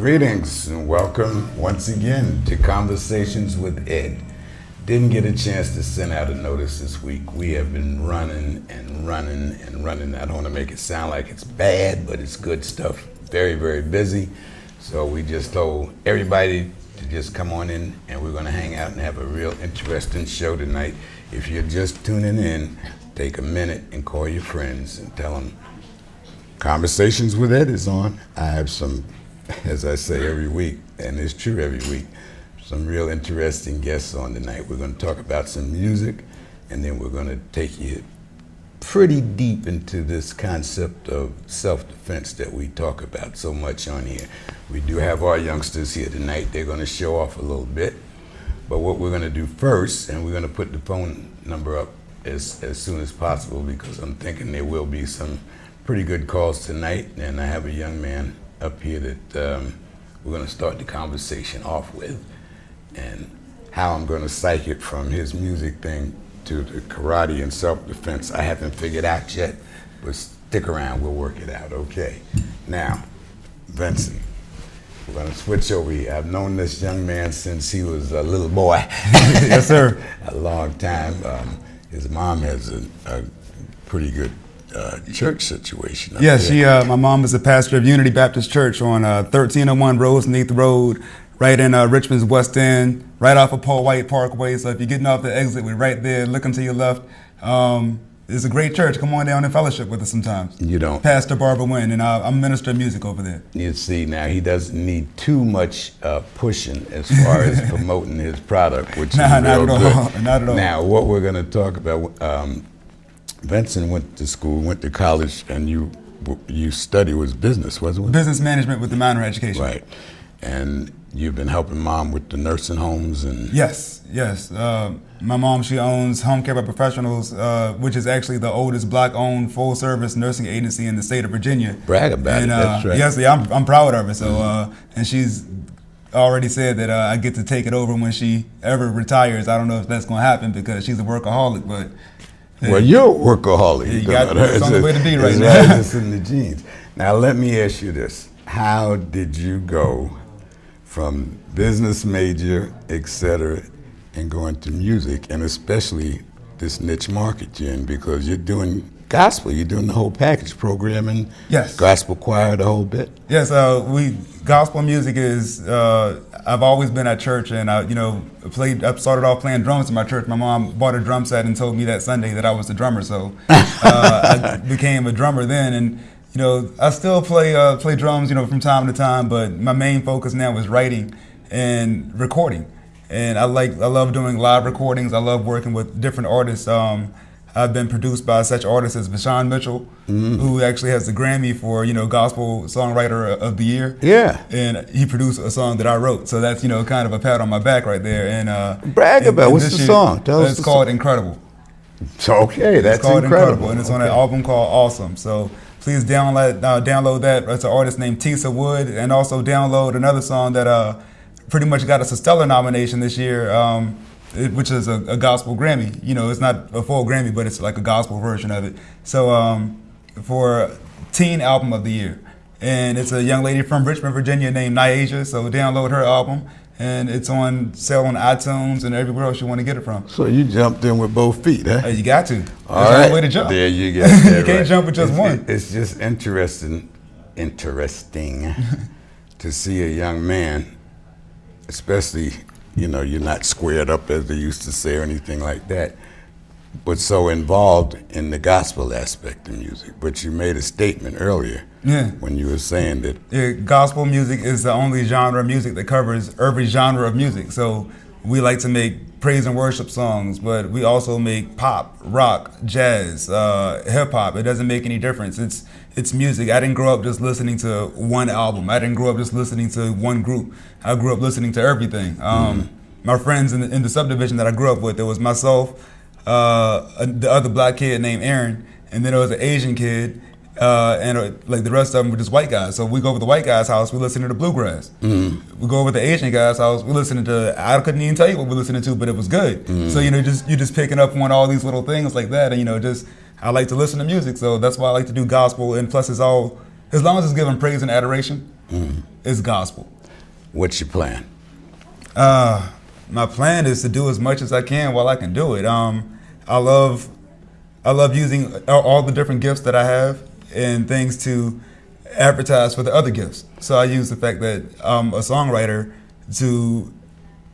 Greetings and welcome once again to Conversations with Ed. Didn't get a chance to send out a notice this week. We have been running and running and running. I don't want to make it sound like it's bad, but it's good stuff. Very, very busy. So we just told everybody to just come on in and we're going to hang out and have a real interesting show tonight. If you're just tuning in, take a minute and call your friends and tell them Conversations with Ed is on. I have some, as I say every week, and it's true every week, some real interesting guests on tonight. We're going to talk about some music, and then we're going to take you pretty deep into this concept of self-defense that we talk about so much on here. We do have our youngsters here tonight. They're going to show off a little bit. But what we're going to do first, and we're going to put the phone number up as soon as possible because I'm thinking there will be some pretty good calls tonight, and I have a young man up here that we're going to start the conversation off with, and how I'm going to psych it from his music thing to the karate and self-defense I haven't figured out yet, but stick around, we'll work it out, okay? Now, Vincent, we're going to switch over here. I've known this young man since he was a little boy. Yes, sir. A long time. His mom has a pretty good church situation. Yeah, my mom is a pastor of Unity Baptist Church on 1301 Roseneath Road, right in Richmond's West End, right off of Paul White Parkway. So if you're getting off the exit, we're right there, looking to your left. It's a great church. Come on down and fellowship with us sometimes. You don't. Pastor Barbara Wynn, and I'm minister of music over there. You see, now he doesn't need too much pushing as far as promoting his product, which is real good. Not at all. Now, what we're going to talk about, Vincent went to school, went to college, and you study was business, wasn't it? Business management with the minor education. Right. And you've been helping mom with the nursing homes and... Yes. My mom, she owns Home Care by Professionals, which is actually the oldest black-owned full-service nursing agency in the state of Virginia. Brag about it, that's right. Yes, I'm proud of her. So, and she's already said that I get to take it over when she ever retires. I don't know if that's going to happen because she's a workaholic, but... Well, you're a workaholic. It's on the way to be right now. now. It's in the genes. Now, let me ask you this. How did you go from business major, et cetera, and going to music, and especially this niche market you're in? Because you're doing gospel, you're doing the whole package, programming, yes, gospel choir, the whole bit. Yes, gospel music is. I've always been at church, and I started off playing drums in my church. My mom bought a drum set and told me that Sunday that I was the drummer, so I became a drummer then. And I still play drums, from time to time, but my main focus now is writing and recording. And I love doing live recordings. I love working with different artists. I've been produced by such artists as Vashawn Mitchell, who actually has the Grammy for, Gospel Songwriter of the Year. Yeah. And he produced a song that I wrote. So that's, kind of a pat on my back right there. And brag about what's the song? Tell us. It's called Incredible. Okay, that's it's called incredible. And it's on an album called Awesome. So please download that. It's an artist named Tisa Wood. And also download another song that pretty much got us a Stellar nomination this year, which is a gospel Grammy. It's not a full Grammy, but it's like a gospel version of it. So for Teen Album of the Year. And it's a young lady from Richmond, Virginia named Nyasia. So download her album. And it's on sale on iTunes and everywhere else you want to get it from. So you jumped in with both feet, huh? You got to. All right. No way to jump. There you go. You can't right. jump with just one. It's just interesting to see a young man, especially, you're not squared up as they used to say or anything like that, but so involved in the gospel aspect of music. But you made a statement earlier when you were saying that gospel music is the only genre of music that covers every genre of music. So we like to make praise and worship songs, but we also make pop, rock, jazz, hip hop. It doesn't make any difference. It's music. I didn't grow up just listening to one album. I didn't grow up just listening to one group. I grew up listening to everything. My friends in the subdivision that I grew up with, there was myself, the other black kid named Aaron, and then there was an Asian kid, and like the rest of them were just white guys. So we go over to the white guy's house, we listen to the bluegrass. We go over to the Asian guy's house, we listen to, I couldn't even tell you what we're listening to, but it was good. So you're just picking up on all these little things like that, and I like to listen to music, so that's why I like to do gospel. And plus, it's all, as long as it's giving praise and adoration, is gospel. What's your plan? My plan is to do as much as I can while I can do it. I love using all the different gifts that I have and things to advertise for the other gifts. So I use the fact that I'm a songwriter to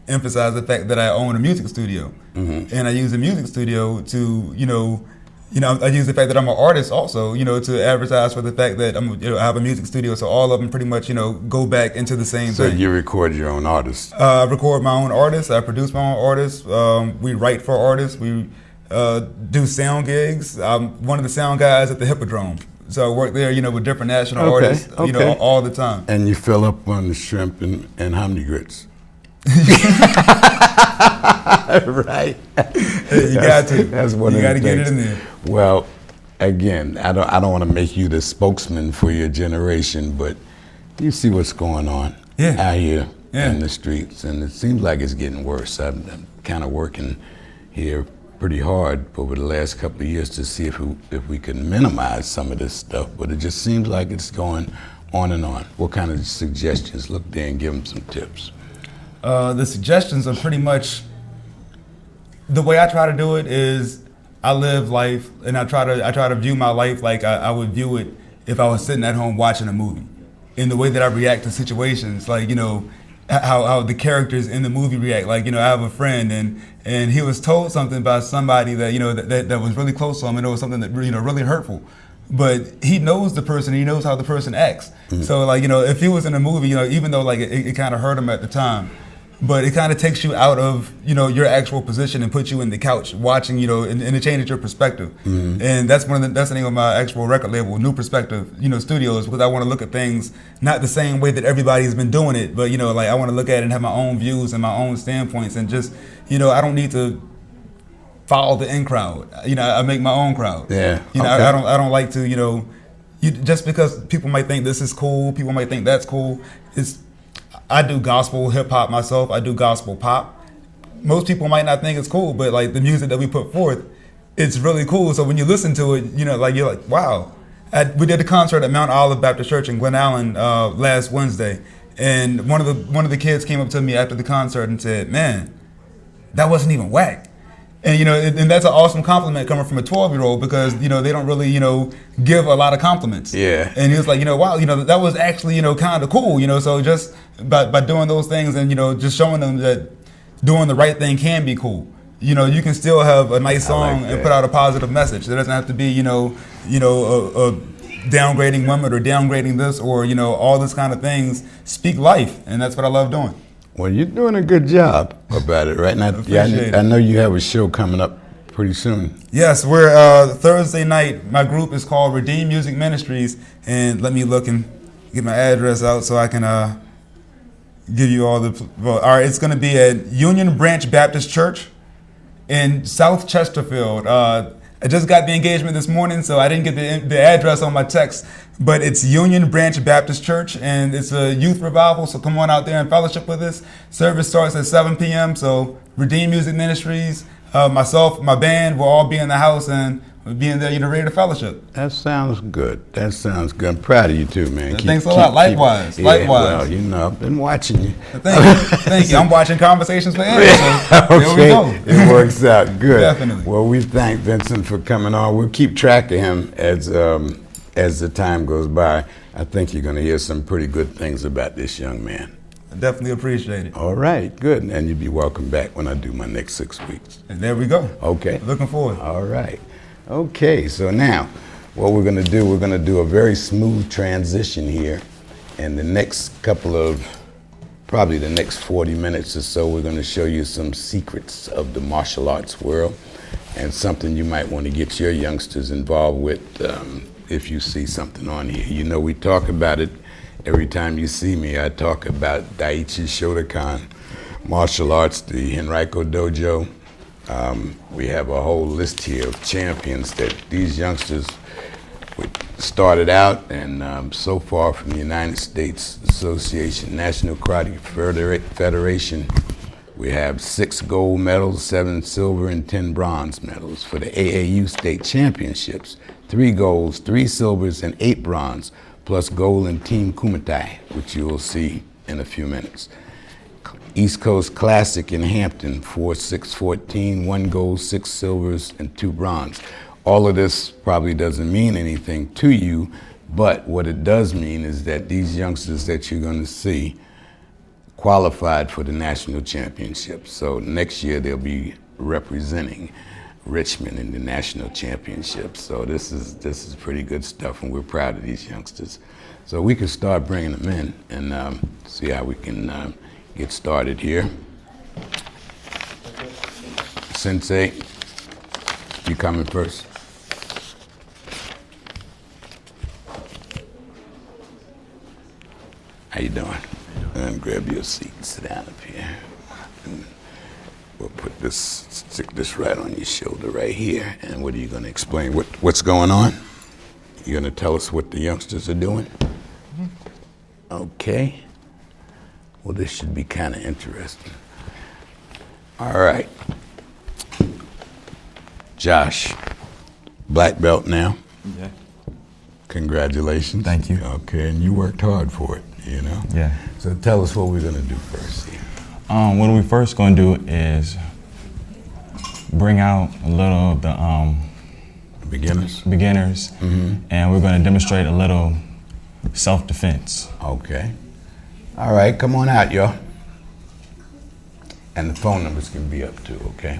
emphasize the fact that I own a music studio, and I use a music studio to I use the fact that I'm an artist also, to advertise for the fact that I have a music studio. So all of them pretty much, go back into the same thing. So you record your own artists? I record my own artists. I produce my own artists. We write for artists. We do sound gigs. I'm one of the sound guys at the Hippodrome. So I work there, with different national artists, all the time. And you fill up on the shrimp and hominy grits. Right. You got to. That's one you of got the to get things. it in there. Well, again, I don't want to make you the spokesman for your generation, but you see what's going on out here in the streets, and it seems like it's getting worse. I'm kind of working here pretty hard over the last couple of years to see if we can minimize some of this stuff, but it just seems like it's going on and on. What kind of suggestions? Look there and give them some tips. The suggestions are pretty much, the way I try to do it is I live life, and I try to view my life like I would view it if I was sitting at home watching a movie. In the way that I react to situations, like, how the characters in the movie react. Like, I have a friend and he was told something by somebody that, that was really close to him, and it was something that, really hurtful. But he knows the person, he knows how the person acts. So, like, if he was in a movie, even though, like, it kind of hurt him at the time, but it kind of takes you out of, your actual position and puts you in the couch watching, and it changes your perspective. And that's that's the name of my actual record label, New Perspective, Studios, because I want to look at things not the same way that everybody's been doing it, but, like, I want to look at it and have my own views and my own standpoints, and just, I don't need to follow the in crowd. I make my own crowd. Yeah. I don't like to, just because people might think this is cool, people might think that's cool. I do gospel hip hop myself. I do gospel pop. Most people might not think it's cool, but, like, the music that we put forth, it's really cool. So when you listen to it, you're like, wow. We did a concert at Mount Olive Baptist Church in Glen Allen last Wednesday, and one of the kids came up to me after the concert and said, "Man, that wasn't even whack." And and that's an awesome compliment coming from a 12-year-old, because they don't really give a lot of compliments. Yeah. And he was like, wow, that was actually kind of cool. So just by doing those things and just showing them that doing the right thing can be cool. You can still have a nice song and put out a positive message. It doesn't have to be downgrading women or downgrading this or all this kind of things. Speak life, and that's what I love doing. Well, you're doing a good job about it, right? And I know you have a show coming up pretty soon. Yes, we're Thursday night. My group is called Redeem Music Ministries, and let me look and get my address out so I can give you all the. Well, all right, it's going to be at Union Branch Baptist Church in South Chesterfield. I just got the engagement this morning, so I didn't get the address on my text, but it's Union Branch Baptist Church, and it's a youth revival, so come on out there and fellowship with us. Service starts at 7 p.m., so Redeem Music Ministries, myself, my band, we'll all be in the house, and we'll be in there, ready to fellowship. That sounds good. I'm proud of you too, man. Thanks a lot. Likewise. Well, I've been watching you. Thank you. I'm watching Conversations for Ed, so there we go. It works out good. Definitely. Well, we thank Vincent for coming on. We'll keep track of him as the time goes by. I think you're going to hear some pretty good things about this young man. I definitely appreciate it. All right, good. And you'll be welcome back when I do my next 6 weeks. And there we go. Okay. Looking forward. All right. Okay, so now what we're going to do a very smooth transition here. And the next probably the next 40 minutes or so, we're going to show you some secrets of the martial arts world and something you might want to get your youngsters involved with if you see something on here. We talk about it every time you see me. I talk about Daiichi Shotokan, martial arts, the Henrico Dojo. We have a whole list here of champions that these youngsters started out, and so far from the United States Association, National Karate Federation, we have 6 gold medals, 7 silver, and 10 bronze medals. For the AAU state championships, 3 golds, 3 silvers, and 8 bronze. plus gold in Team Kumite, which you will see in a few minutes. East Coast Classic in Hampton, 4-6-14, 1 gold, 6 silvers, and 2 bronze. All of this probably doesn't mean anything to you, but what it does mean is that these youngsters that you're going to see qualified for the national championship. So next year they'll be representing Richmond in the national championship. So this is pretty good stuff, and we're proud of these youngsters. So we can start bringing them in and see how we can get started here. Sensei, you coming first? How you doing? And grab your seat, sit down up here. And we'll put this, stick this right on your shoulder right here. And what are you gonna explain? What's going on? You're gonna tell us what the youngsters are doing? Okay. Well, this should be kind of interesting. All right. Josh, black belt now. Yeah. Congratulations. Thank you. Okay, and you worked hard for it, you know? Yeah. So tell us what we're gonna do first here. What we're first going to do is bring out a little of the Beginners? beginners, and we're going to demonstrate a little self-defense. Okay. All right, come on out, y'all. And the phone numbers can be up too, okay?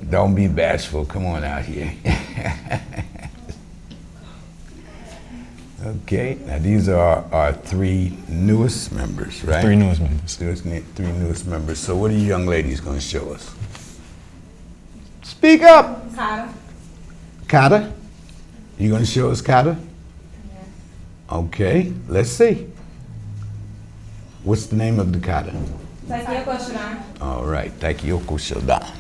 Don't be bashful, come on out here. Okay, now these are our 3 newest members, right? 3 newest members. 3 newest members. So what are you young ladies gonna show us? Speak up! Kata. Kata? You gonna show us kata? Yes. Okay, let's see. What's the name of the kata? Taikyo Shodan. All right, Taikyoko Shodan.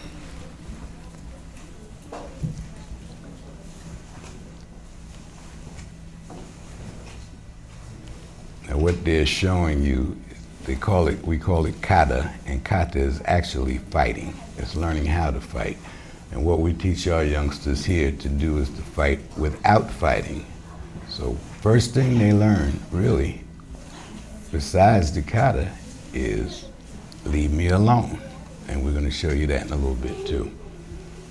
Now what they're showing you, we call it kata, and kata is actually fighting. It's learning how to fight. And what we teach our youngsters here to do is to fight without fighting. So first thing they learn, really, besides the kata, is leave me alone. And we're gonna show you that in a little bit too.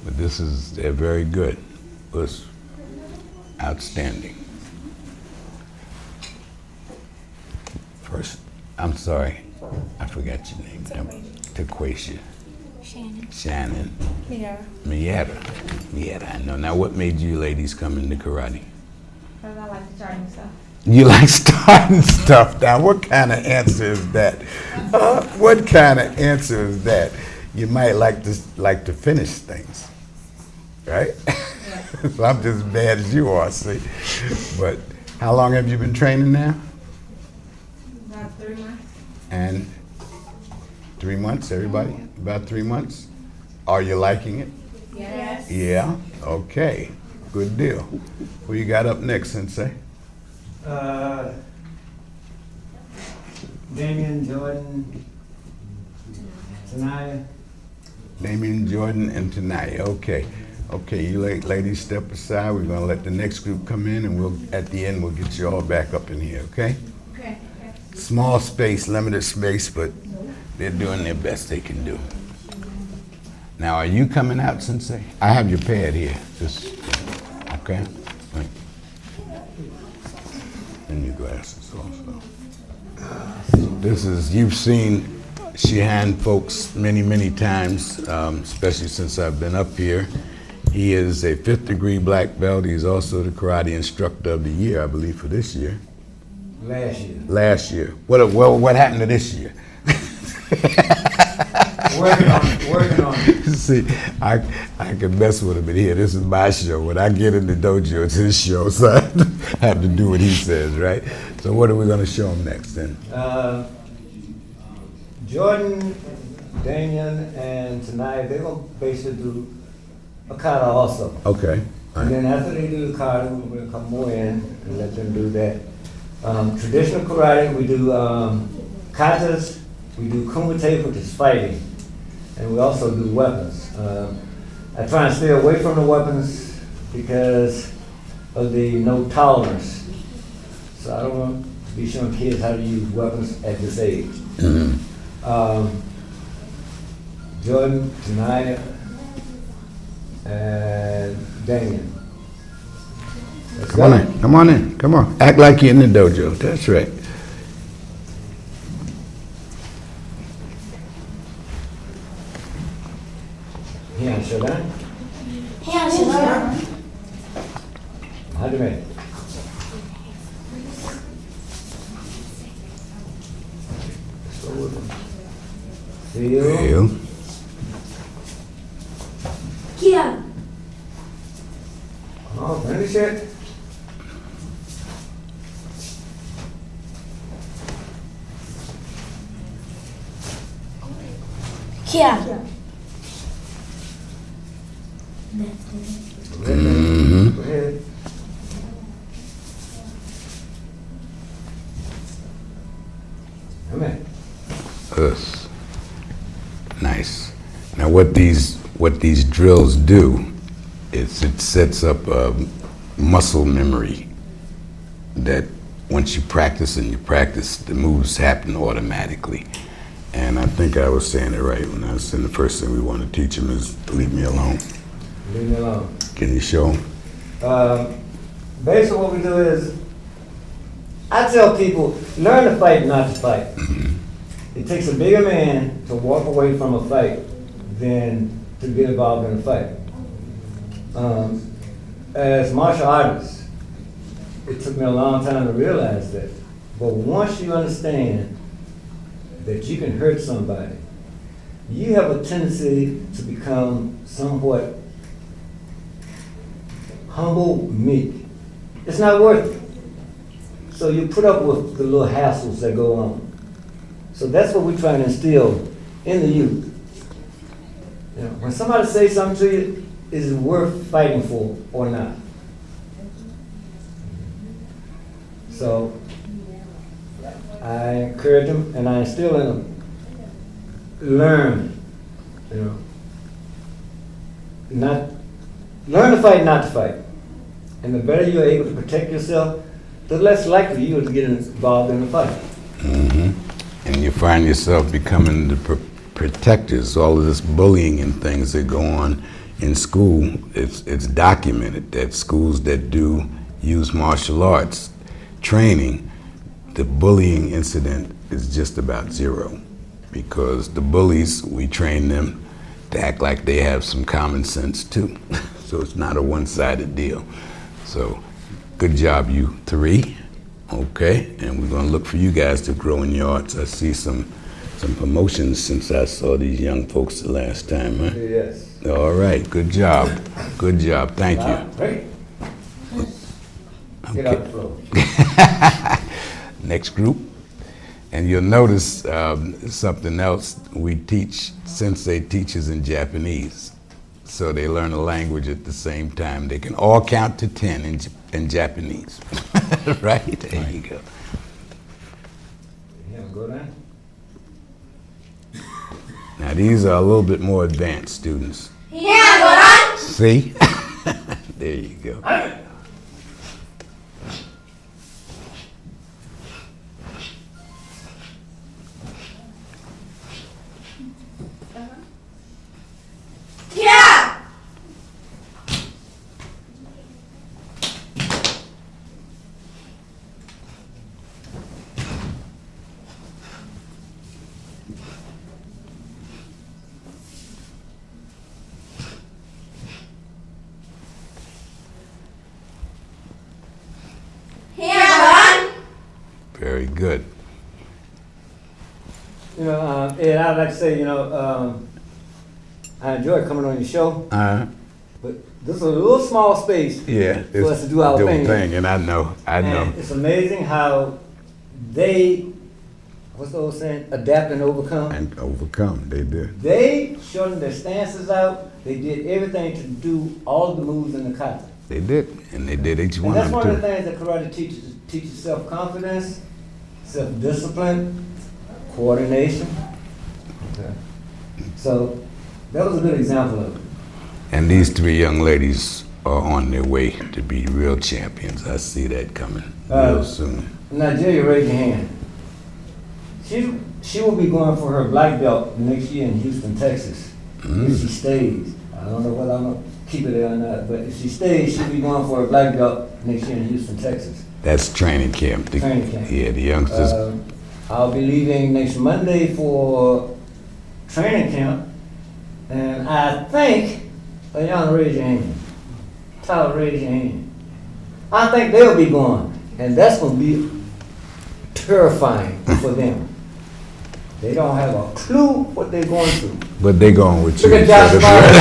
But they're very good. It's outstanding. First, I'm sorry, I forgot your name. Taquasia. Shannon. Miera. I know. Now, what made you ladies come into karate? Because I like starting stuff. You like starting stuff. Now, what kind of answer is that? What kind of answer is that? You might like to finish things, right? Yeah. So I'm just as bad as you are, see. But how long have you been training now? About 3 months. And 3 months, everybody? About 3 months? Are you liking it? Yes. Yeah? Okay. Good deal. Who you got up next, Sensei? Damien, Jordan, Tanaya. Damien, Jordan, and Tanaya. Okay. Okay, you ladies step aside. We're going to let the next group come in, and at the end, we'll get you all back up in here, okay? Okay. Small space, limited space, but they're doing their best they can do. Now, are you coming out, Sensei? I have your pad here. Okay? Right. And your glasses also. You've seen Shihan folks many, many times, especially since I've been up here. He is a 5th degree black belt. He's also the karate instructor of the year, I believe, for this year. Last year. What happened to this year? Working on it. See, I can mess with him in here. This is my show. When I get in the dojo, it's his show, so I have to do what he says, right? So what are we going to show him next then? Jordan, Damien, and tonight they're gonna basically do a kata also. Okay. All And right. then after they do the kata, we're gonna come more in and let them do that. Traditional karate, we do katas, we do kumite, which is fighting, and we also do weapons. I try and stay away from the weapons because of the no tolerance. So I don't want to be showing kids how to use weapons at this age. Jordan, Tanaya, and Damian. Let's Come on in, come on in, come on. Act like you're in the dojo, that's right. Here, Shodan. Hajime. Let's go with him. Feel. Feel. Oh, finish it. Go ahead. Come in. Us. Nice. Now what these drills do is it sets up a muscle memory that once you practice and you practice, the moves happen automatically. And I think I was saying it right when I was saying the first thing we want to teach them is leave me alone. Leave me alone. Can you show them? Basically what we do is, I tell people, learn to fight, not to fight. It takes a bigger man to walk away from a fight than to get involved in a fight. As martial artists, it took me a long time to realize that. But once you understand that you can hurt somebody, you have a tendency to become somewhat humble, meek. It's not worth it. So you put up with the little hassles that go on. So that's what we're trying to instill in the youth. You know, when somebody says something to you, is it worth fighting for or not? So I encourage them and I instill in them, learn, you know, learn to fight, not to fight. And the better you're able to protect yourself, the less likely you are to get involved in a fight. And you find yourself becoming the protectors. All of this bullying and things that go on in school, it's documented that schools that do use martial arts training, the bullying incident is just about zero. Because the bullies, we train them to act like they have some common sense too. So it's not a one-sided deal. So good job, you three. Okay, and we're gonna look for you guys to grow in your arts. I see some promotions since I saw these young folks the last time, huh? Yes. All right, good job. Good job, thank you. Great. Get out the floor. Next group. And you'll notice something else. We teach, Sensei teaches in Japanese. So they learn a language at the same time. They can all count to 10 in Japanese. Right? There you go. Yeah, go down. Now these are a little bit more advanced students. See? There you go. Very good. You know, Ed, I'd like to say, you know, I enjoy coming on your show, but this is a little small space Yeah. for us to do our thing. And I know. And it's amazing how they, what's the old saying, adapt and overcome. And overcome, they did. They shortened their stances out. They did everything to do all the moves in the kata. They did, and they did each And one that's of one them of too. the things that karate teaches self-confidence, self-discipline, coordination. Okay. So that was a good example of it. And these three young ladies are on their way to be real champions. I see that coming real soon. Nigeria, raise your hand. She will be going for her black belt next year in Houston, Texas. If she stays. I don't know whether I'm going to keep it there or not, but if she stays, she'll be going for her black belt next year in Houston, Texas. That's training camp. Training camp. Yeah, the youngsters. I'll be leaving next Monday for training camp, and I think, Ayana, raise your hand. Tyler, raise your hand. I think they'll be going, and that's going to be terrifying for them. They don't have a clue what they're going through. But they going with you. Look at Josh Smiley.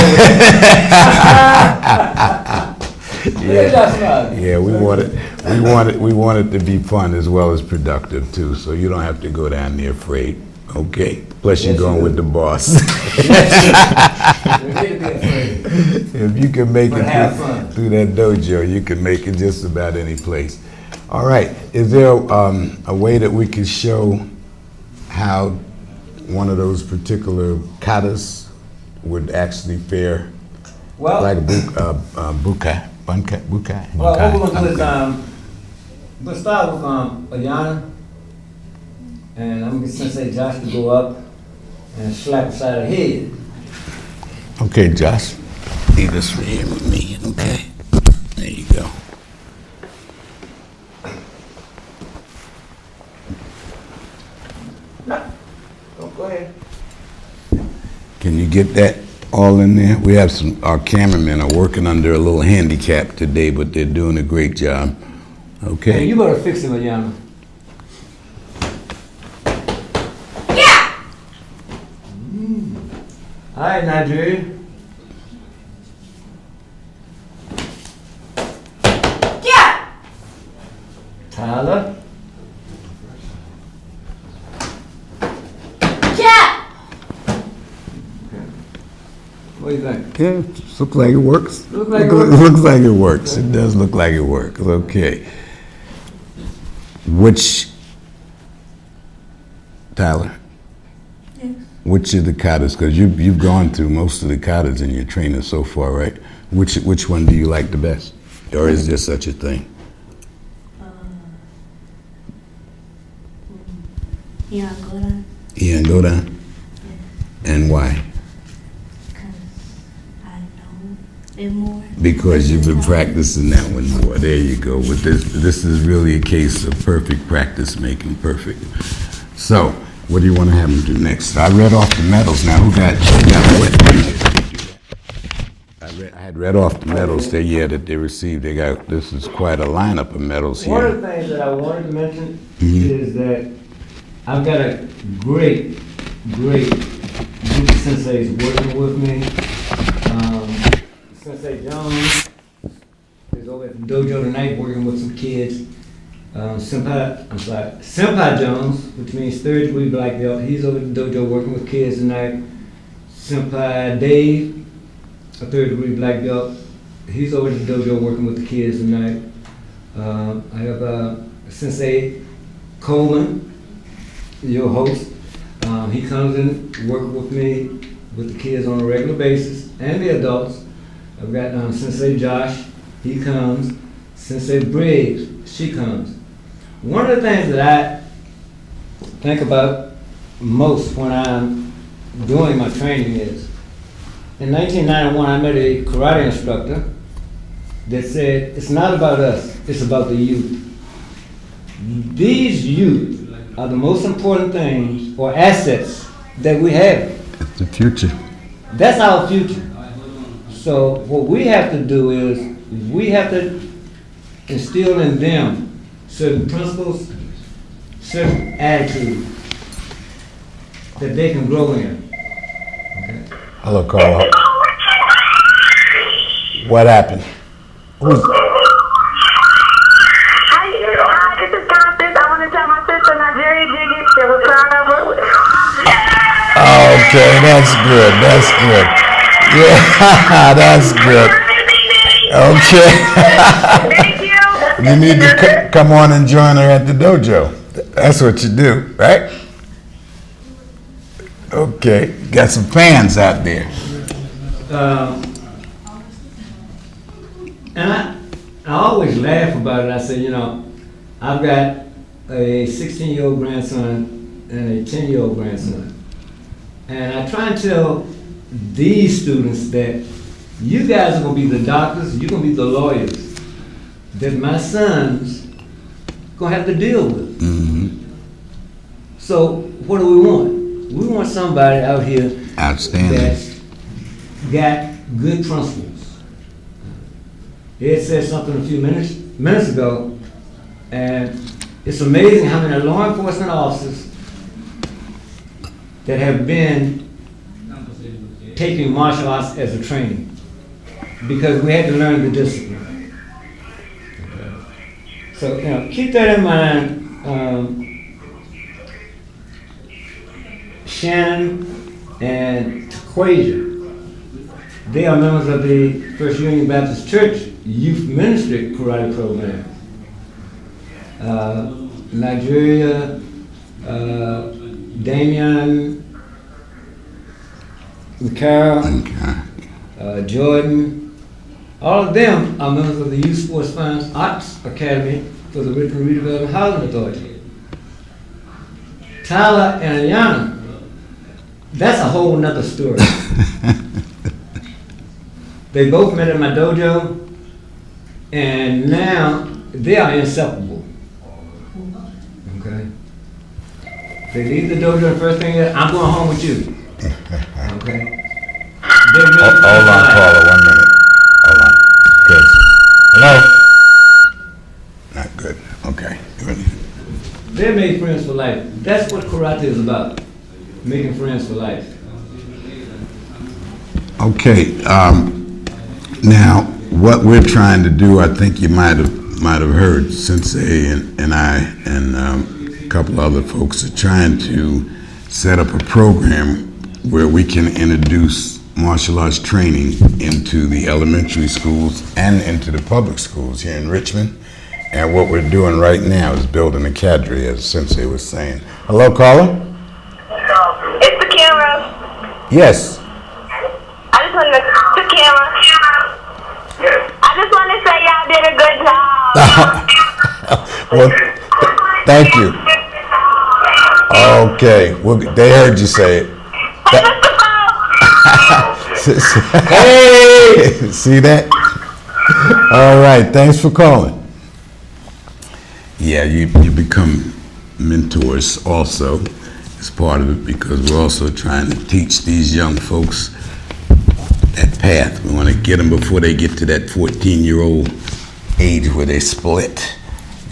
Yeah, we want it to be fun as well as productive too. So you don't have to go down there afraid. Okay. Plus you're Yes, going you with do. the boss. If you can make But it have fun. through that dojo, you can make it just about any place. All right. Is there a way that we can show how one of those particular katas would actually fare? Well, Like bukai. well, what we're going to do is, we'll start with Ayana, and I'm going to get Sensei Josh to go up and slap beside her head. Okay, Josh. Leave this right here with me, okay? There you go. Go ahead. Can you get that all in there? We have our cameramen are working under a little handicap today, but they're doing a great job. Hey, Okay? you better fix him, Ayana. All right, Nigeria. Tyler. What do you think? Yeah, looks like it works. Look like it works? Looks like it works. It does look like it works. Okay. Tyler? Yes. Which of the katas, because you've gone through most of the katas in your training so far, right? Which one do you like the best? Or is there such a thing? Yeah, go down. Ian, go down. And why? Because I know it more. Because you've been practicing that one more. There you go. With this is really a case of perfect practice making perfect. So, what do you want to have them do next? I read off the medals. Now, who got what? I had read off the medals that they received. This is quite a lineup of medals One of here. the things that I wanted to mention is that I've got a great group of senseis working with me. Sensei Jones is over at the dojo tonight working with some kids. Senpai Jones, which means third degree black belt, he's over at the dojo working with kids tonight. Senpai Dave, a third degree black belt, he's over at the dojo working with the kids tonight. I have Sensei Coleman, your host. He comes in, work with me, with the kids on a regular basis, and the adults. I've got Sensei Josh, he comes. Sensei Briggs, she comes. One of the things that I think about most when I'm doing my training is, in 1991, I met a karate instructor that said, it's not about us, it's about the youth. These youth are the most important things or assets that we have. It's the future. That's our future. So what we have to do is, we have to instill in them certain principles, certain attitudes that they can grow in. Okay. Hello, Carl. What happened? Who's? Hi, this is Constance. I want to tell my sister Nigeria Jiggy that was trying to work with. Okay, that's good. That's good. Yeah, that's good. Okay. Thank you. You need to come on and join her at the dojo. That's what you do, right? Okay, got some fans out there. And I always laugh about it. I say, you know, I've got a 16-year-old grandson and a 10-year-old grandson. And I try and tell these students that you guys are going to be the doctors, you're going to be the lawyers that my son's going to have to deal with. So what do we want? We want somebody out here Outstanding. that's got good principles. Ed said something a few minutes ago, and it's amazing how many law enforcement officers that have been taking martial arts as a training because we had to learn the discipline. So, you know, keep that in mind. Shannon and Taquasia, they are members of the First Union Baptist Church Youth Ministry Karate Program. Nigeria, Damian, Okay. Jordan, all of them are members of the Youth Sports Fine Arts Academy for the Richmond Redevelopment Housing Authority. Tyler and Ayana, that's a whole nother story. They both met at my dojo, and now they are inseparable. Okay? They leave the dojo, the first thing is, I'm going home with you. Okay? Hold on, caller, 1 minute. Hold on. Good. Hello? Not good. Okay. They're made friends for life. That's what karate is about. Making friends for life. Okay. Now, what we're trying to do, I think you might have heard Sensei and I and a couple other folks are trying to set up a program where we can introduce martial arts training into the elementary schools and into the public schools here in Richmond. And what we're doing right now is building a cadre, as Sensei was saying. Hello, caller? It's the camera. Yes. I just want to the camera. I just want to say y'all did a good job. Well, thank you. Okay. Well, they heard you say it. Hey! See that? All right. Thanks for calling. Yeah, you become mentors also as part of it, because we're also trying to teach these young folks that path. We want to get them before they get to that 14-year-old age where they split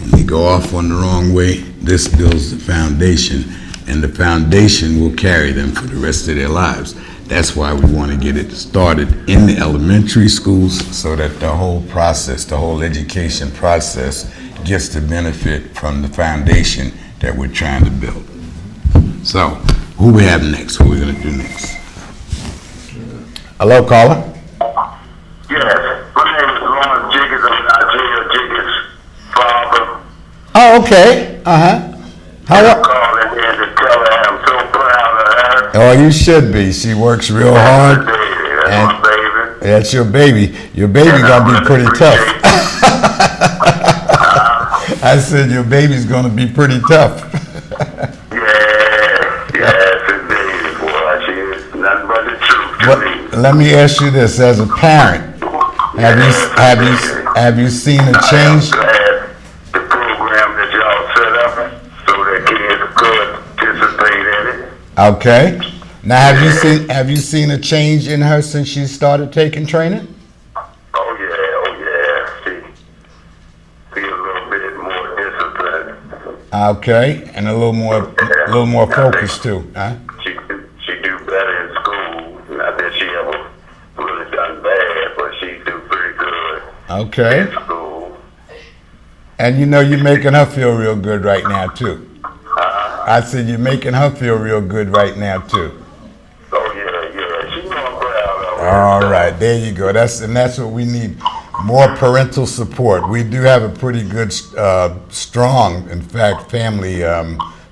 and they go off on the wrong way. This builds the foundation, and the foundation will carry them for the rest of their lives. That's why we want to get it started in the elementary schools so that the whole process, the whole education process gets the benefit from the foundation that we're trying to build. So, who we have next? What are we going to do next? Hello, caller? Yes, my name is Lawrence Jiggins of Nigeria Jiggins' father. Oh, okay. How I'm calling in to tell her I'm so proud of her. Oh, you should be. She works real hard. That's And my baby. that's your baby. Your baby gonna be pretty tough. I said your baby's gonna be pretty tough. Yes, indeed, boy. She is nothing but the truth to me. But let me ask you this: as a parent, have you seen a change? I'm glad the program that y'all set up so that kids could participate in it. Okay. Now, have you seen a change in her since she started taking training? Oh yeah. She's a little bit more disciplined. Okay, and a little more focused too, huh? She do better in school. Not that she ever really done bad, but she do pretty good Okay. in school. And you know you're making her feel real good right now too. I said you're making her feel real good right now too. Oh yeah. She know I'm proud of her. All right, there you go. That's what we need. More parental support. We do have a pretty good, strong, in fact, family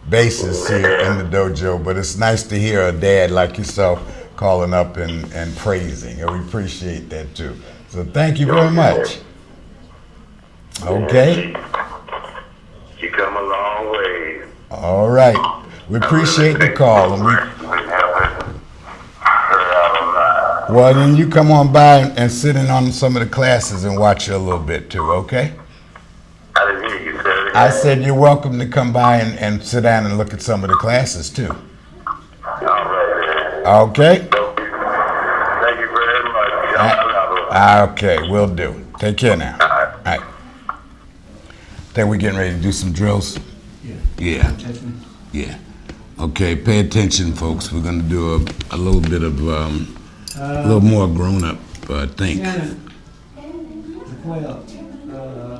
basis here in the dojo. But it's nice to hear a dad like yourself calling up and praising. And we appreciate that too. So thank you very much. Okay? She come a long way. All right. We appreciate the call. And We helping her out a lot. well, then you come on by and sit in on some of the classes and watch her a little bit too, okay? I didn't hear you, sir. I said you're welcome to come by and sit down and look at some of the classes too. All right, man. Okay? Thank you very much. Y'all Okay, will do. Take care now. All right. Think we're getting ready to do some drills? Yeah. Yeah. Okay, pay attention, folks. We're going to do a little bit of, a little more grown-up think.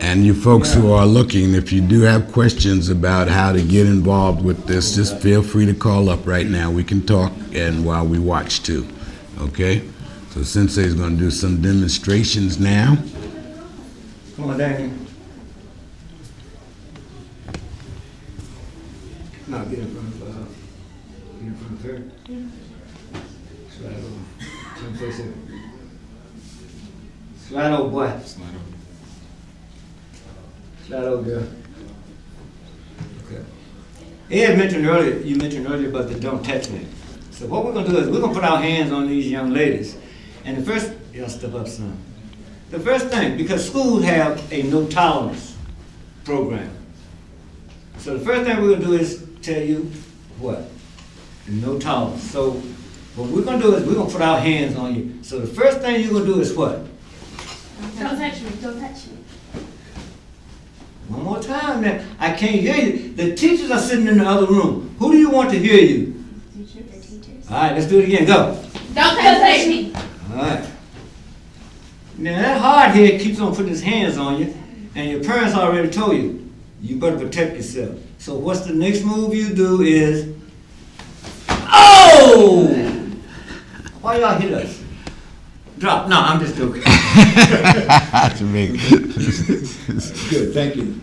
And you folks who are looking, if you do have questions about how to get involved with this, just feel free to call up right now. We can talk and while we watch too, okay? So Sensei's going to do some demonstrations now. Come on, Daniel. No, get in front of her. Slide over. Turn face it. Slide over, boy. Slide over, girl. Okay. Ed mentioned earlier, you mentioned earlier about the don't touch me. So what we're gonna do is we're gonna put our hands on these young ladies. And the first, y'all step up some. The first thing, because schools have a no tolerance program. So the first thing we're gonna do is tell you what? No tolerance. So what we're gonna do is we're gonna put our hands on you. So the first thing you're gonna do is what? Don't touch me. Don't touch me. One more time now. I can't hear you. The teachers are sitting in the other room. Who do you want to hear you? The teachers. All right, let's do it again. Go. Don't touch me. All right. Now that hard head keeps on putting his hands on you, and your parents already told you, you better protect yourself. So what's the next move you do is, oh! Why y'all hit us? Drop. No, I'm just joking. Good, thank you.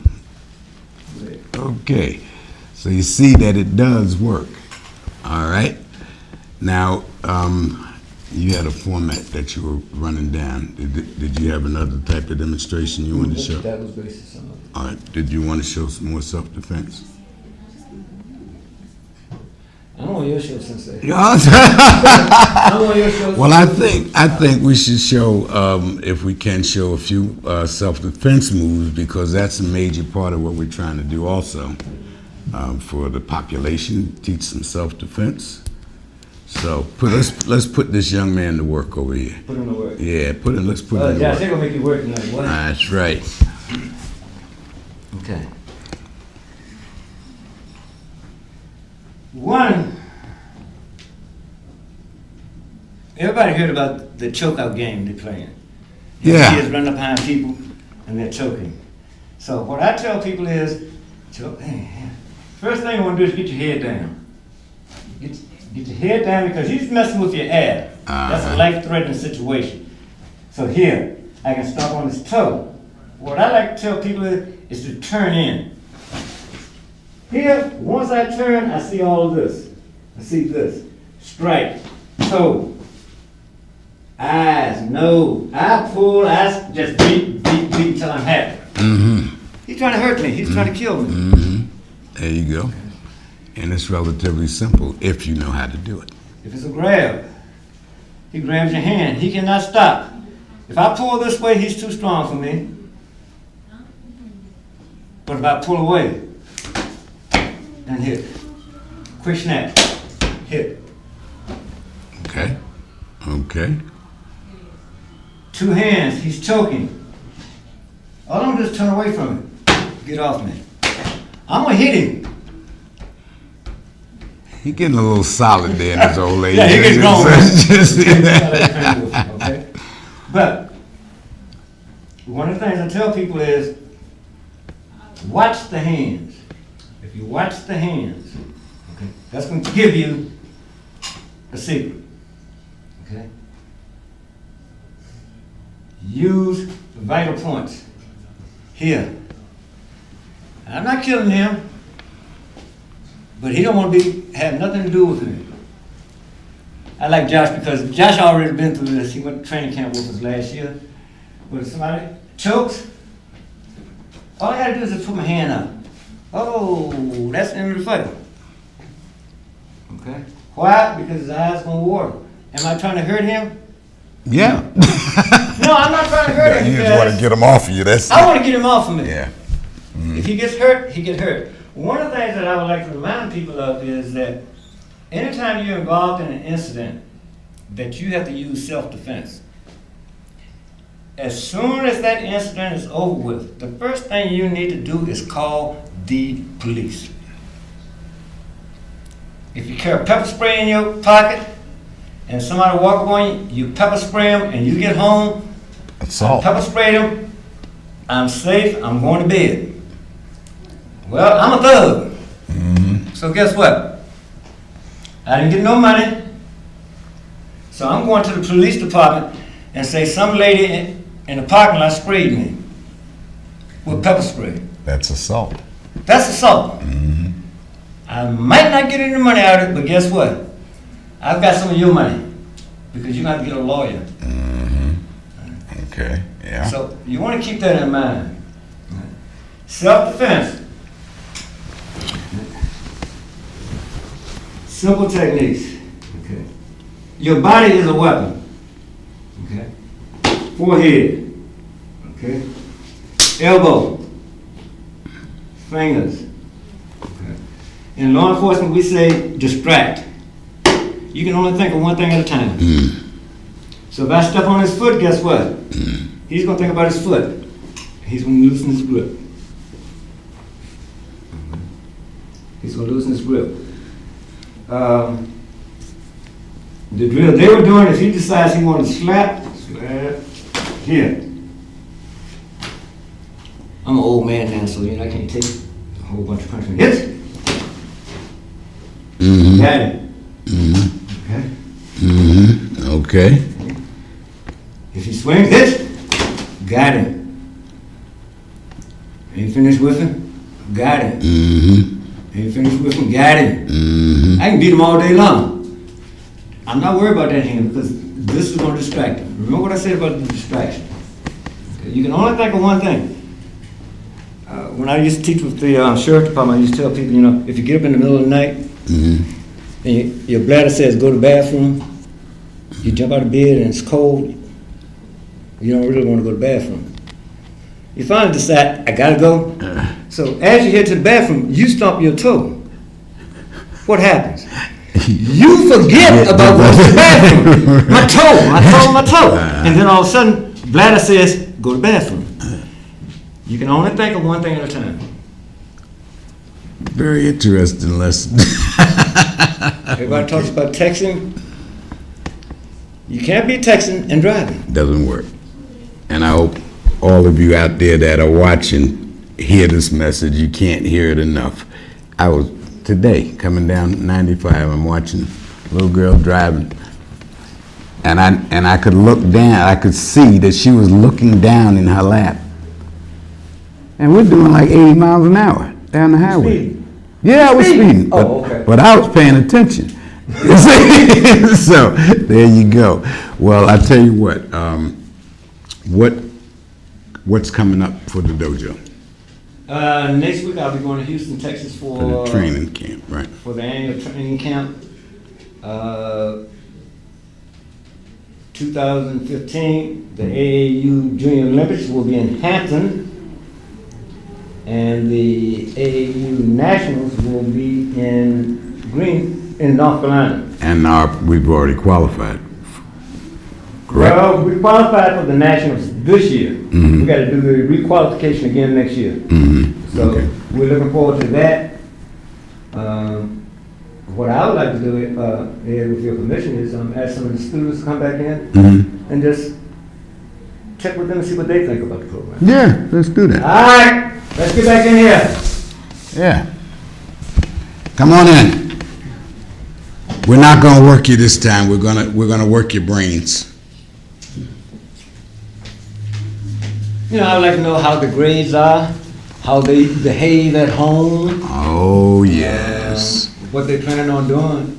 Okay, so you see that it does work. All right. Now, you had a format that you were running down. Did you have another type of demonstration you wanted to show? That was basis on it. All right. Did you want to show some more self-defense? I don't want your show, Sensei. Yeah. I don't want your show. Well, I think we should show, if we can, show a few self-defense moves, because that's a major part of what we're trying to do also for the population. Teach some self-defense. So let's put this young man to work over here. Put him to work. Yeah, let's put him to Josh, work. they're gonna make you work tonight. What? That's right. Okay. One, everybody heard about the chokeout game they're playing. Yeah. Kids running up behind people and they're choking. So what I tell people is, first thing you want to do is get your head down. Get your head down, because he's messing with your ass. That's a life-threatening situation. So here, I can stop on his toe. What I like to tell people is to turn in. Here, once I turn, I see all of this. I see this. Strike, toe, eyes, nose. I pull, I just beat until I'm happy. Mm-hmm. He's trying to hurt me. He's trying to kill me. Mm-hmm. There you go. And it's relatively simple if you know how to do it. If it's a grab, he grabs your hand. He cannot stop. If I pull this way, he's too strong for me. But if I pull away, and hit. Quick snap. Hit. Okay. Okay. Two hands, he's choking. All I'm gonna do is turn away from him. Get off me. I'm gonna hit him. He getting a little solid there in his old age. Yeah, he gets going. Okay? But one of the things I tell people is watch the hands. If you watch the hands, okay, that's going to give you a secret. Okay? Use the vital points. Here. I'm not killing him, but he don't want to have nothing to do with me. I like Josh because Josh already been through this. He went to training camp with us last year. But if somebody chokes, all I gotta do is just put my hand up. Oh, that's the end of the fight. Okay? Why? Because his eyes gonna water. Am I trying to hurt him? Yeah. No, I'm not trying to hurt him You just want to because get him off of you. That's I want to get him off of me. yeah. If he gets hurt, he gets hurt. One of the things that I would like to remind people of is that anytime you're involved in an incident, that you have to use self-defense. As soon as that incident is over with, the first thing you need to do is call the police. If you carry pepper spray in your pocket and somebody walk up on you, you pepper spray them and you get home, Assault. pepper spray them, I'm safe, I'm going to bed. Well, I'm a thug. So guess what? I didn't get no money. So I'm going to the police department and say some lady in the parking lot sprayed me with pepper spray. That's assault. That's assault. I might not get any money out of it, but guess what? I've got some of your money because you're going to have to get a lawyer. Okay. Yeah. So you want to keep that in mind. Self-defense. Simple techniques. Okay. Your body is a weapon. Okay. Forehead. Okay. Elbow. Fingers. Okay. In law enforcement, we say distract. You can only think of one thing at a time. So if I step on his foot, guess what? He's going to think about his foot. He's going to loosen his grip. He's going to loosen his grip. The drill they were doing is he decides he wants to slap, here. I'm an old man now, so I can't take a whole bunch of punishment. Hits. Got it. Okay. Okay. If he swings, hits. Got him. Ain't finished with him? Got him. Ain't finished with him? Got him. I can beat him all day long. I'm not worried about that hand because this is going to distract him. Remember what I said about the distraction. You can only think of one thing. When I used to teach with the sheriff department, I used to tell people, if you get up in the middle of the night and your bladder says go to the bathroom, you jump out of bed and it's cold, you don't really want to go to the bathroom. You finally decide, I gotta go. So as you head to the bathroom, you stomp your toe. What happens? You forget about going to the bathroom. My toe. And then all of a sudden, bladder says, go to the bathroom. You can only think of one thing at a time. Very interesting lesson. Everybody talks about texting. You can't be texting and driving. Doesn't work. And I hope all of you out there that are watching hear this message. You can't hear it enough. I was today coming down 95. I'm watching a little girl driving, and I could look down. I could see that she was looking down in her lap, and we're doing like 80 miles an hour down the highway. Speeding. Yeah, I was speeding, but, okay. but I was paying attention. You see? So there you go. Well, I tell you what. What's coming up for the dojo? Next week I'll be going to Houston, Texas For the training camp, right? for the annual training camp. 2015, the AAU Junior Olympics will be in Hampton, and the AAU Nationals will be in North Carolina. And we've already qualified. Correct? Well, we qualified for the Nationals this year. We got to do the requalification again next year. So Okay. we're looking forward to that. What I would like to do, Ed, with your permission, is ask some of the students to come back in and just check with them and see what they think about the program. Yeah, let's do All that. right, let's get back in here. Yeah. Come on in. We're not gonna work you this time. We're gonna work your brains. I would like to know how the grades are, how they behave at home. Oh yes. What they're planning on doing.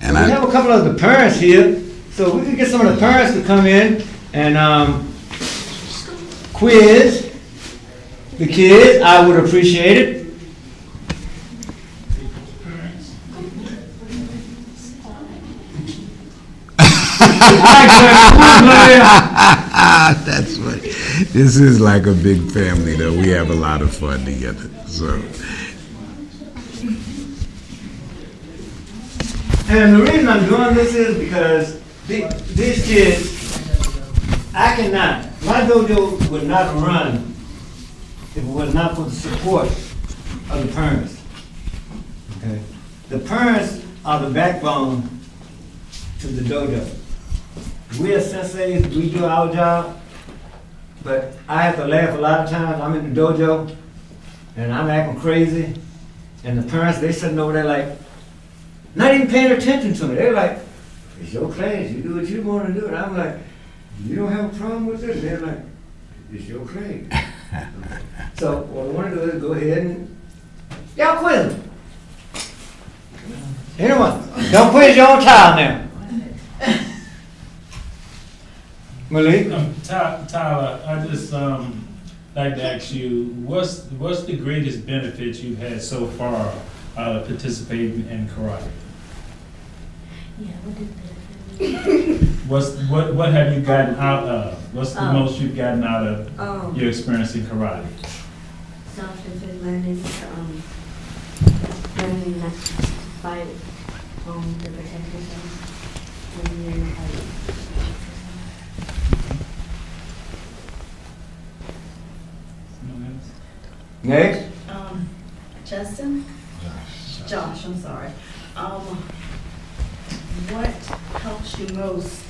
And We have a couple of the parents here, so we could get some of the parents to come in and quiz The kids, I would appreciate it. That's funny. This is like a big family, though. We have a lot of fun together. So, And the reason I'm doing this is because these kids, I cannot, my dojo would not run if it was not for the support of the parents. Okay? The parents are the backbone to the dojo. We as senseis, we do our job, but I have to laugh a lot of times. I'm in the dojo and I'm acting crazy, and the parents, they sitting over there like, not even paying attention to me. They're like, it's your class, you do what you want to do. And I'm like, you don't have a problem with this? They're like, it's your class. So what I want to do is go ahead and, y'all quiz them. Anyone, don't quiz your own child now. Malik? Tyler, I just like to ask you, what's the greatest benefit you've had so far out of participating in karate? Yeah, what did that? What have you gotten out of? What's the most you've gotten out of your experience in karate? Self-defense, learning not to fight, to protect yourself when you're in a fight. Next? Justin? Josh, I'm sorry. What helps you most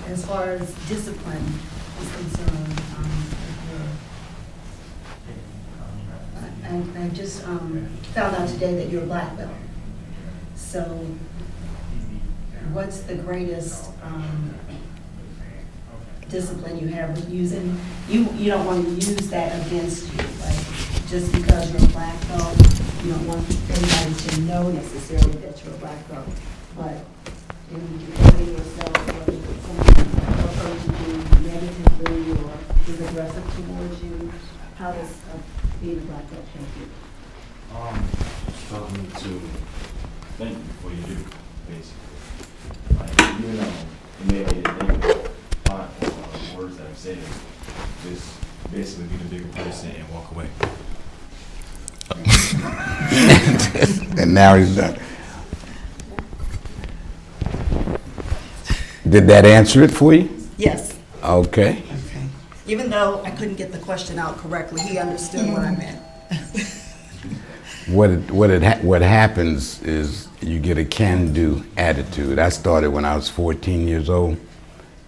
as far as discipline is concerned? I just found out today that you're a black belt. So what's the greatest discipline you have with using, you don't want to use that against you, like, just because you're a black belt, you don't want anybody to know necessarily that you're a black belt, but you defending yourself, or someone approaches you negatively or is aggressive towards you, how does being a black belt help you? Something to think before you do, basically. Like, you know, you may be negative words that I've said, just basically be the bigger person and walk away. and now he's done. Did that answer it for you? Yes. Okay. Okay. Even though I couldn't get the question out correctly, he understood what I meant. What happens is you get a can-do attitude. I started when I was 14 years old,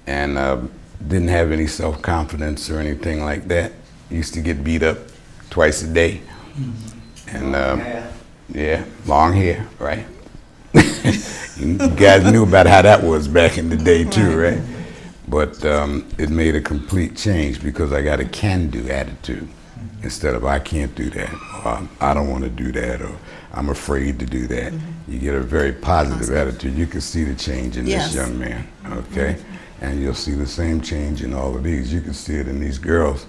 and didn't have any self-confidence or anything like that. Used to get beat up twice a day, and yeah, long hair, right? You guys knew about how that was back in the day too, right? But it made a complete change because I got a can-do attitude instead of I can't do that, or I don't want to do that, or I'm afraid to do that. You get a very positive attitude. You can see the change in this young man, okay? And you'll see the same change in all of these. You can see it in these girls.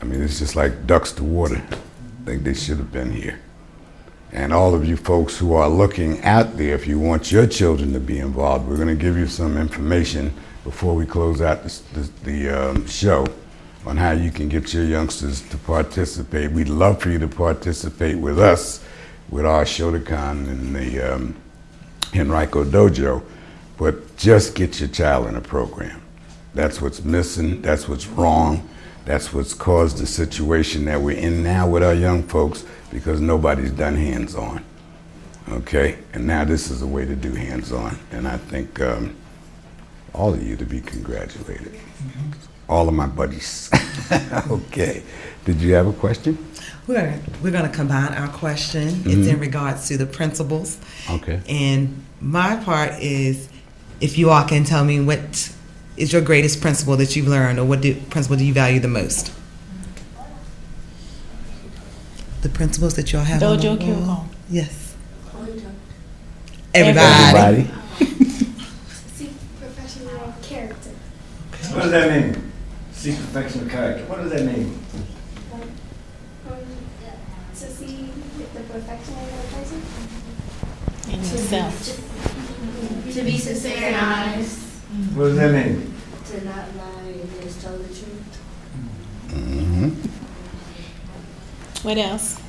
I mean, it's just like ducks to water. I think they should have been here. And all of you folks who are looking out there, if you want your children to be involved, we're going to give you some information before we close out the show on how you can get your youngsters to participate. We'd love for you to participate with us, with our Shotokan in the Henrico Dojo, but just get your child in a program. That's what's missing, that's what's wrong, that's what's caused the situation that we're in now with our young folks, because nobody's done hands-on, okay? And now this is a way to do hands-on, and I think all of you to be congratulated. All of my buddies. Okay. Did you have a question? We're going to combine our question. It's in regards to the principles. Okay. And my part is, if you all can tell me what is your greatest principle that you've learned, or what principle do you value the most? The principles that y'all have. Dojo Kyoko. Yes. Everybody. Seek professional character. What does that mean? Seek perfection of character. What does that mean? in yourself. To be sincere and honest. What does that mean? To not lie and just tell the truth. Mm-hmm. What else?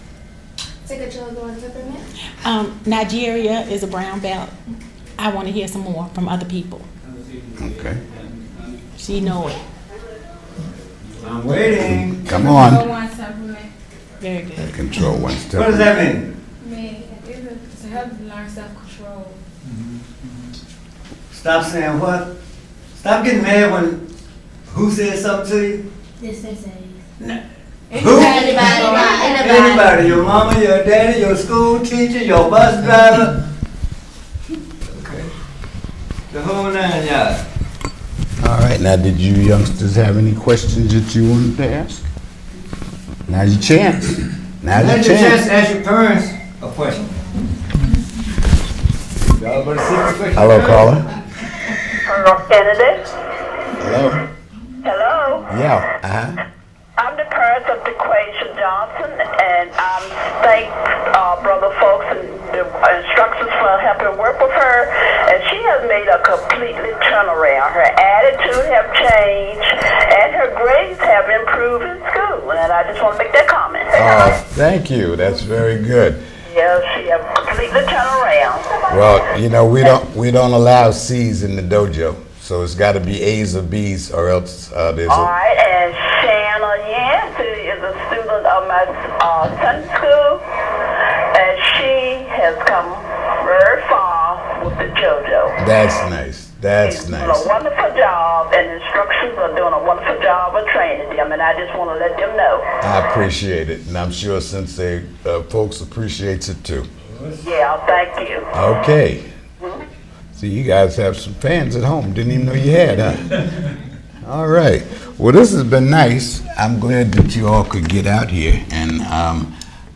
Take a chug on peppermint. Nigeria is a brown belt. I want to hear some more from other people. Okay. She know it. I'm waiting. Come on. One supplement. Very good. Control one step. What does that mean? To help learn self-control. Stop saying what? Stop getting mad when who said something to you? This is Who? Anybody. Your mama, your daddy, your school teacher, your bus driver. Okay. The whole 9 yards. All right. Now, did you youngsters have any questions that you wanted to ask? Now's your chance. Now's your Now's your chance chance. to ask your parents a question. Y'all better see the question. Hello, caller. Hello, Kennedy. Hello. Hello. Yeah. Uh-huh. I'm the parent of DeQuasia Johnson, and thank brother folks and the instructors for helping work with her. And she has made a completely turnaround. Her attitude have changed, and her grades have improved in school. And I just want to make that comment. Oh, thank you. That's very good. Yeah, she have completely turned around. Well, you know, we don't allow C's in the dojo, so it's got to be A's or B's, or else there's All a. right, and Shanna Yancey is a student of my Sunday school, and she has come very far with the JoJo. That's nice. That's She's nice. doing a wonderful job, and instructors are doing a wonderful job of training them, and I just want to let them know. I appreciate it, and I'm sure Sensei folks appreciates it too. Yeah, thank you. Okay. See, you guys have some fans at home. Didn't even know you had, huh? All right. Well, this has been nice. I'm glad that you all could get out here, and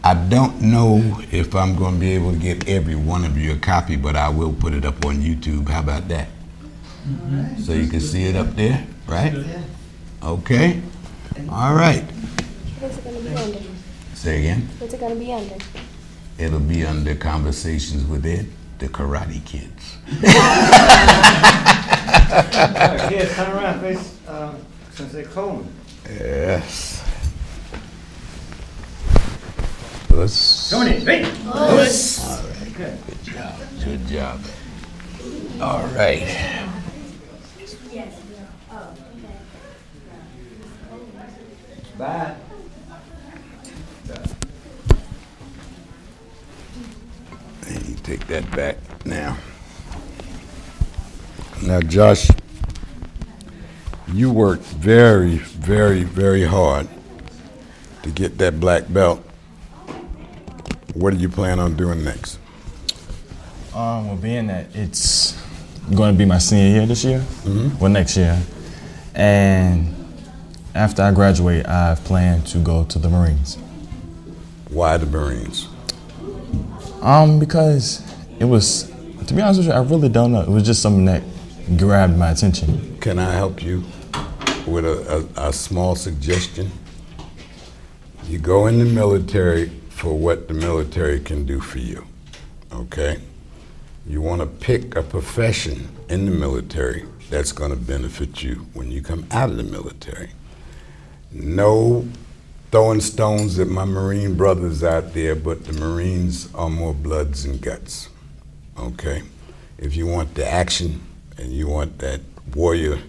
I don't know if I'm going to be able to get every one of you a copy, but I will put it up on YouTube. How about that? So you can see it up there, right? Okay. All right. What's it going to be under? Say again. What's it going to be under? It'll be under Conversations with Ed, the Karate Kids. Kids, turn around, face Sensei Coleman. Yes. Let's. Come on in, hey. All right. Good job. Good job. All right. Bye. And you take that back now. Now, Josh, you worked very, very, very hard to get that black belt. What do you plan on doing next? Well, being that it's going to be my senior year this year, well, next year, and after I graduate, I plan to go to the Marines. Why the Marines? Because it was, to be honest with you, I really don't know. It was just something that grabbed my attention. Can I help you with a small suggestion? You go in the military for what the military can do for you, okay? You want to pick a profession in the military that's going to benefit you when you come out of the military. No throwing stones at my Marine brothers out there, but the Marines are more bloods and guts, okay? If you want the action and you want that warrior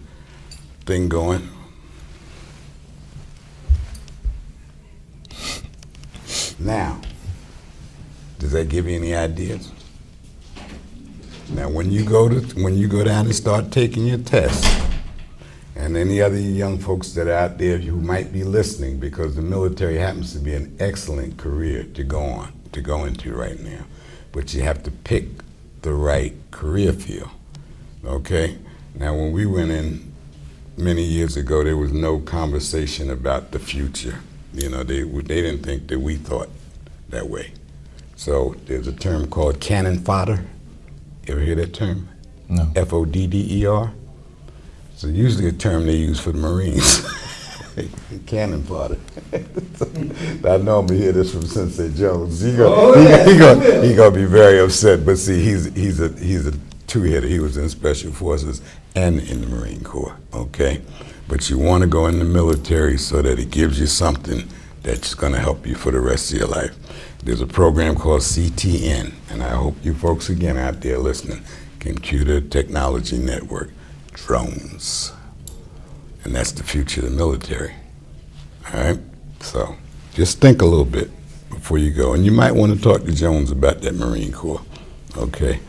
thing going, now, does that give you any ideas? Now, when you go down and start taking your tests, and any other young folks that are out there who might be listening, because the military happens to be an excellent career to go into right now, but you have to pick the right career field. Okay? Now, when we went in many years ago, there was no conversation about the future. You know, they didn't think that we thought that way. So there's a term called cannon fodder. You ever hear that term? No. F-O-D-D-E-R. So usually a term they use for the Marines. Cannon fodder. I normally hear this from Sensei Jones. He gonna be very upset. But see, he's a two-hitter. He was in Special Forces and in the Marine Corps. Okay, but you want to go in the military so that it gives you something that's going to help you for the rest of your life. There's a program called CTN, and I hope you folks again out there listening, Computer Technology Network, drones. And that's the future of the military. All right? So just think a little bit before you go. And you might want to talk to Jones about that Marine Corps. Okay?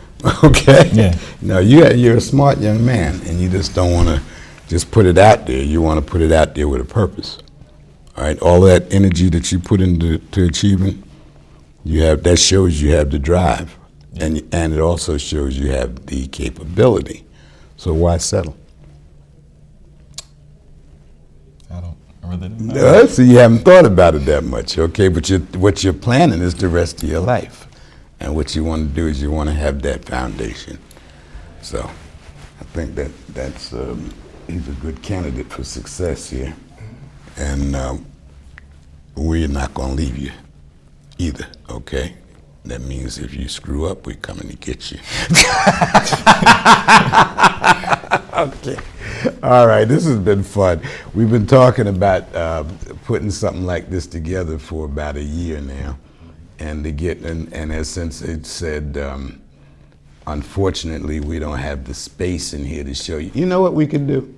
Okay? Yeah. Now, you're a smart young man, and you just don't want to just put it out there. You want to put it out there with a purpose. All right? All that energy that you put into achieving, that shows you have the drive. And it also shows you have the capability. So why settle? I really don't know. So you haven't thought about it that much, okay? But what you're planning is the rest of your life. And what you want to do is you want to have that foundation. So I think that's he's a good candidate for success here. And we're not going to leave you either, okay? That means if you screw up, we're coming to get you. Okay. All right, this has been fun. We've been talking about putting something like this together for about a year now. And as Sensei said, unfortunately, we don't have the space in here to show you. You know what we can do?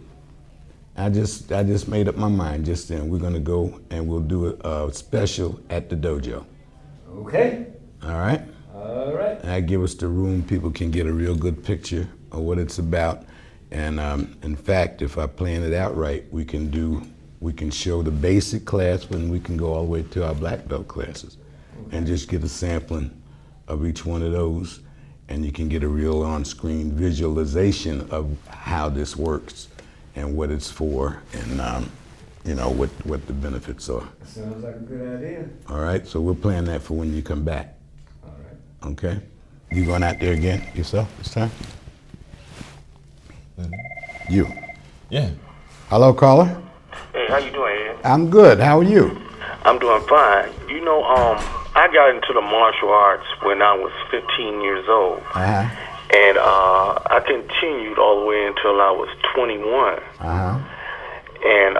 I just made up my mind just then. We're going to go and we'll do a special at the dojo. Okay. All right? All right. And that give us the room. People can get a real good picture of what it's about. And in fact, if I plan it out right, we can show the basic class, when we can go all the way to our black belt classes, and just get a sampling of each one of those, and you can get a real on-screen visualization of how this works and what it's for, and what the benefits are. Sounds like a good idea. All right, so we'll plan that for when you come back. All right. Okay? You going out there again yourself this time? You. Yeah. Hello, caller. Hey, how you doing, Ed? I'm good. How are you? I'm doing fine. You know, I got into the martial arts when I was 15 years old. Uh-huh. And I continued all the way until I was 21. Uh-huh. And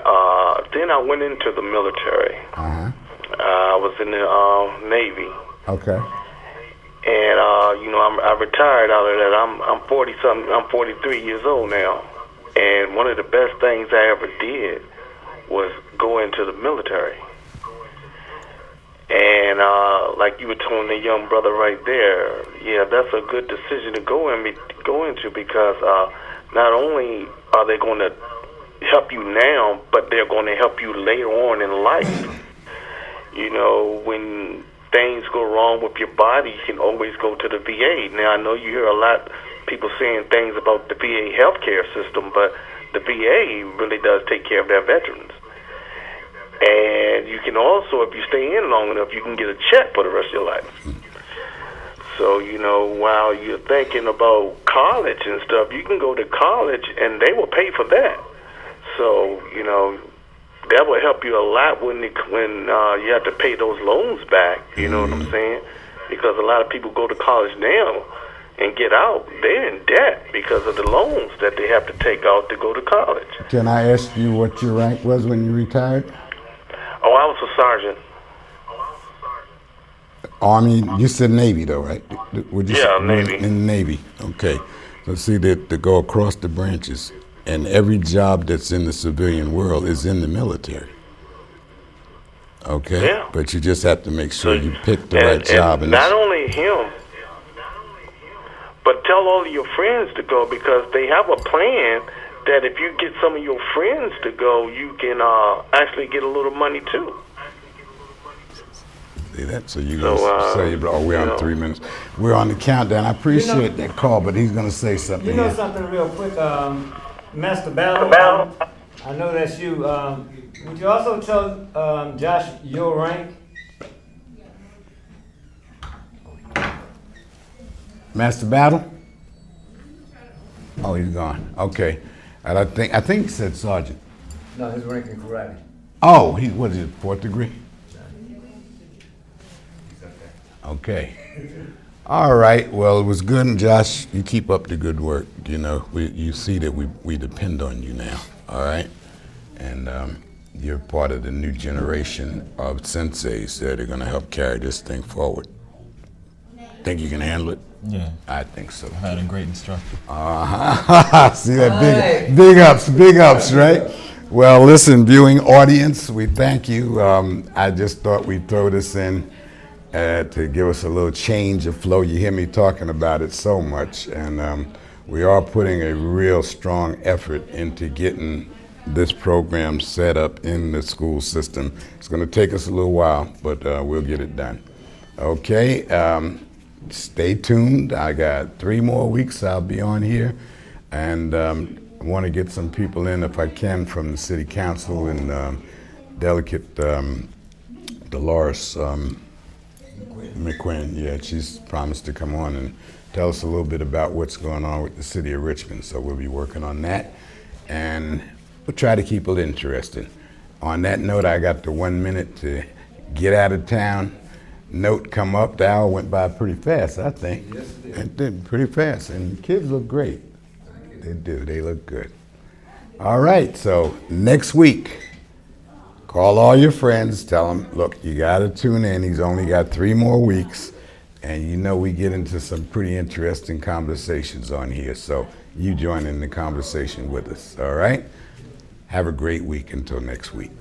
then I went into the military. Uh-huh. I was in the Navy. Okay. And I retired out of that. I'm 40-something. I'm 43 years old now. And one of the best things I ever did was go into the military. And like you were telling the young brother right there, yeah, that's a good decision to go into, because not only are they going to help you now, but they're going to help you later on in life. You know, when things go wrong with your body, you can always go to the VA. Now, I know you hear a lot of people saying things about the VA healthcare system, but the VA really does take care of their veterans. And you can also, if you stay in long enough, you can get a check for the rest of your life. So, while you're thinking about college and stuff, you can go to college and they will pay for that. So, that will help you a lot when you have to pay those loans back, you know what I'm saying? Because a lot of people go to college now and get out, they're in debt because of the loans that they have to take out to go to college. Can I ask you what your rank was when you retired? Oh, I was a sergeant. Army, you said Navy though, right? Navy. In the Navy, okay. So see, to go across the branches, and every job that's in the civilian world is in the military. Okay? Yeah. But you just have to make sure you pick the right job. And not only him, but tell all of your friends to go, because they have a plan that if you get some of your friends to go, you can actually get a little money too. See that? So you gonna say, we're on 3 minutes. We're on the countdown. I appreciate that call, but he's gonna say something. You know here. something real quick, Master Battle? I know that's you. Would you also tell Josh your rank? Master Battle? Oh, he's gone. Okay. And I think he said sergeant. No, his rank in karate. Oh, what is it, fourth degree? Okay. All right. Well, it was good, and Josh, you keep up the good work. You know, you see that we depend on you now. All right, and you're part of the new generation of senseis that are going to help carry this thing forward. Think you can handle it? Yeah. I think so. I had a great instructor. See that? Big ups, right? Well, listen, viewing audience, we thank you. I just thought we'd throw this in to give us a little change of flow. You hear me talking about it so much, and we are putting a real strong effort into getting this program set up in the school system. It's going to take us a little while, but we'll get it done. Okay, stay tuned. I got 3 more weeks I'll be on here, and I want to get some people in, if I can, from the city council and Delegate Dolores McQuinn. Yeah, she's promised to come on and tell us a little bit about what's going on with the city of Richmond. So we'll be working on that, and we'll try to keep it interesting. On that note, I got the 1 minute to get out of town. Note come up. The hour went by pretty fast, I think. Yes, it did. Pretty fast, and the kids look great. They do. They look good. All right. So next week, call all your friends. Tell them, look, you got to tune in. He's only got 3 more weeks, and you know we get into some pretty interesting conversations on here. So you join in the conversation with us. All right. Have a great week until next week.